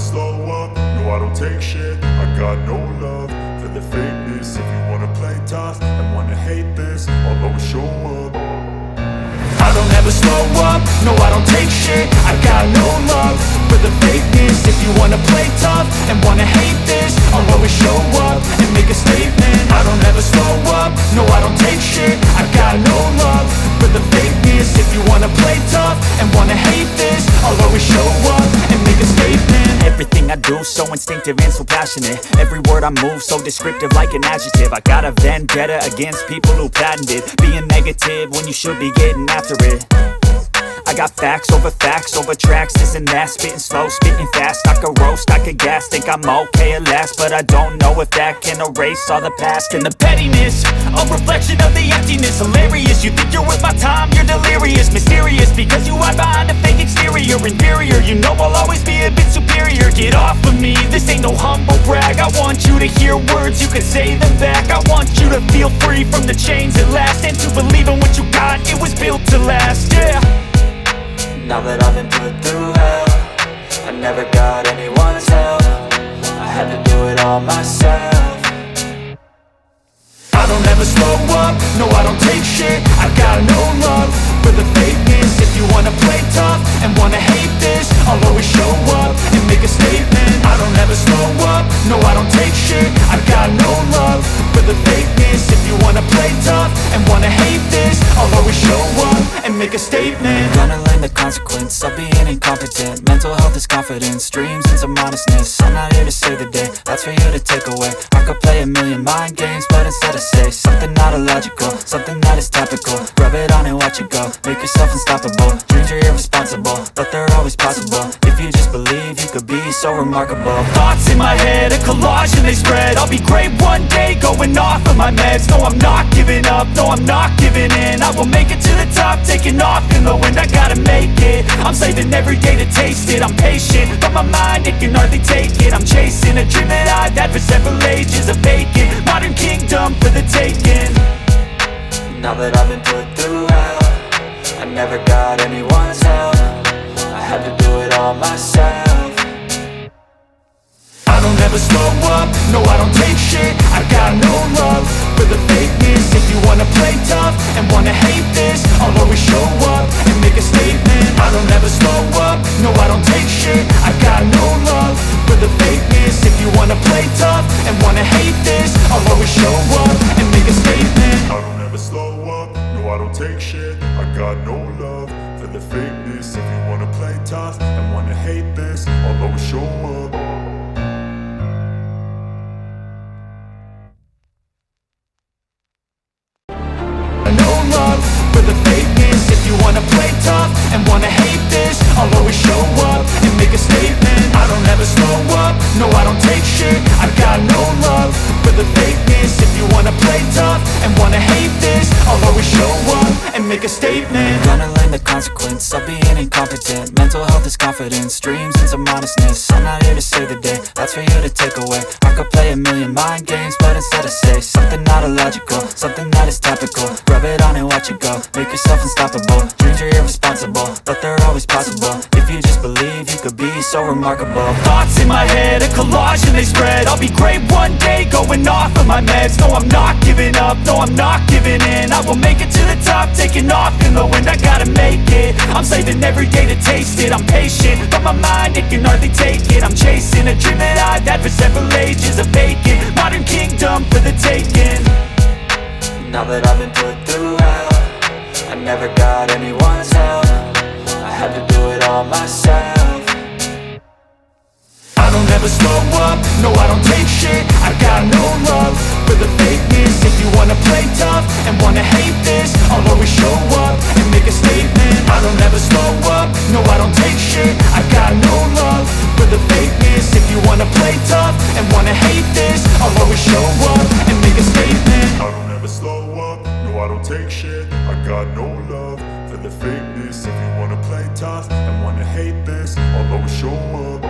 slow up, no I don't take shit. I got no love for the fakeness. If you wanna play tough and wanna hate this, I'll always show up. I don't ever slow up, no I don't take shit. I got no love for the fakeness. If you wanna play tough and wanna hate this, I'll always show up and make a statement. I don't ever slow up, no I don't take shit. I got no love for the fakeness. If you wanna play tough and wanna hate this, I'll always show up and make a statement. Everything I do so instinctive and so passionate. Every word I move so descriptive like an adjective. I got a vendetta against people who patented being negative when you should be getting after it. I got facts over tracks, this and that. Spitting slow, spitting fast, I could roast, I could gas. Think I'm okay at last, but I don't know if that can erase all the past. And the pettiness, a reflection of the emptiness. Hilarious, you think you're worth my time, you're delirious. Mysterious, because you hide behind a fake exterior. Inferior, you know I'll always be a bit superior. Get off of me, this ain't no humble brag. I want you to hear words, you can say them back. I want you to feel free from the chains at last, and to believe in what you got, it was built to last, yeah. Now that I've been put through hell, I never got anyone's help. I had to do it all myself. I don't ever slow up, no I don't take shit. I got no love for the fakeness. If you wanna play tough and wanna hate this, I'll always show up and make a statement. I don't ever slow up, no I don't take shit. I got no love for the fakeness. If you wanna play tough and wanna hate this, I'll always show up and make a statement. Gonna learn the consequence of being incompetent. Mental health is confidence, dreams and some honestness. I'm not here to save the day, that's for you to take away. I could play a million mind games, but instead I say something not illogical, something that is topical. Rub it on and watch it go, make yourself unstoppable. Dreams are irresponsible, but they're always possible. If you just believe, you could be so remarkable. Thoughts in my head, a collage and they spread. I'll be great one day, going off of my meds. No, I'm not giving up, no, I'm not giving in. I will make it to the top, taking off in the wind. I gotta make it, I'm saving every day to taste it. I'm patient, but my mind, it can hardly take it. I'm chasing a dream that I've had for several ages. A vacant, modern kingdom for the taking. Now that I've been put through hell, I never got anyone's help. I had to do it all myself. I don't ever slow up, no I don't take shit. I got no love for the fakeness. If you wanna play tough and wanna hate this, I'll always show up and make a statement. I don't ever slow up, no I don't take shit. I got no love for the fakeness. If you wanna play tough and wanna hate this, I'll always show up and make a statement. I don't ever slow up, no I don't take shit. I got no love for the fakeness. If you wanna play tough and wanna hate this, I'll always show up. No love for the fakeness. If you wanna play tough and wanna hate this, I'll always show up and make a statement. I don't ever slow up, no I don't take shit. I got no love for the fakeness. If you wanna play tough and wanna hate this, I'll always show up and make a statement. Gonna learn the consequence of being incompetent. Mental health is confidence, dreams and some honestness. I'm not here to save the day, that's for you to take away. I could play a million mind games, but instead I say something not illogical, something that is topical. Rub it on and watch it go, make yourself unstoppable. Dreams are irresponsible, but they're always possible. If you just believe, you could be so remarkable. Thoughts in my head, a collage and they spread. I'll be great one day, going off of my meds. No, I'm not giving up, no, I'm not giving in. I will make it to the top, taking off in the wind. I gotta make it, I'm saving every day to taste it. I'm patient, but my mind, it can hardly take it. I'm chasing a dream that I've had for several ages. A vacant, modern kingdom for the taking. Now that I've been put through hell, I never got anyone's help. I had to do it all myself. I don't ever slow up, no I don't take shit. I got no love for the fakeness. If you wanna play tough and wanna hate this, I'll always show up and make a statement. I don't ever slow up, no I don't take shit. I got no love for the fakeness. If you wanna play tough and wanna hate this, I'll always show up and make a statement. I don't ever slow up, no I don't take shit. I got no love for the fakeness. If you wanna play tough and wanna hate this, I'll always show up.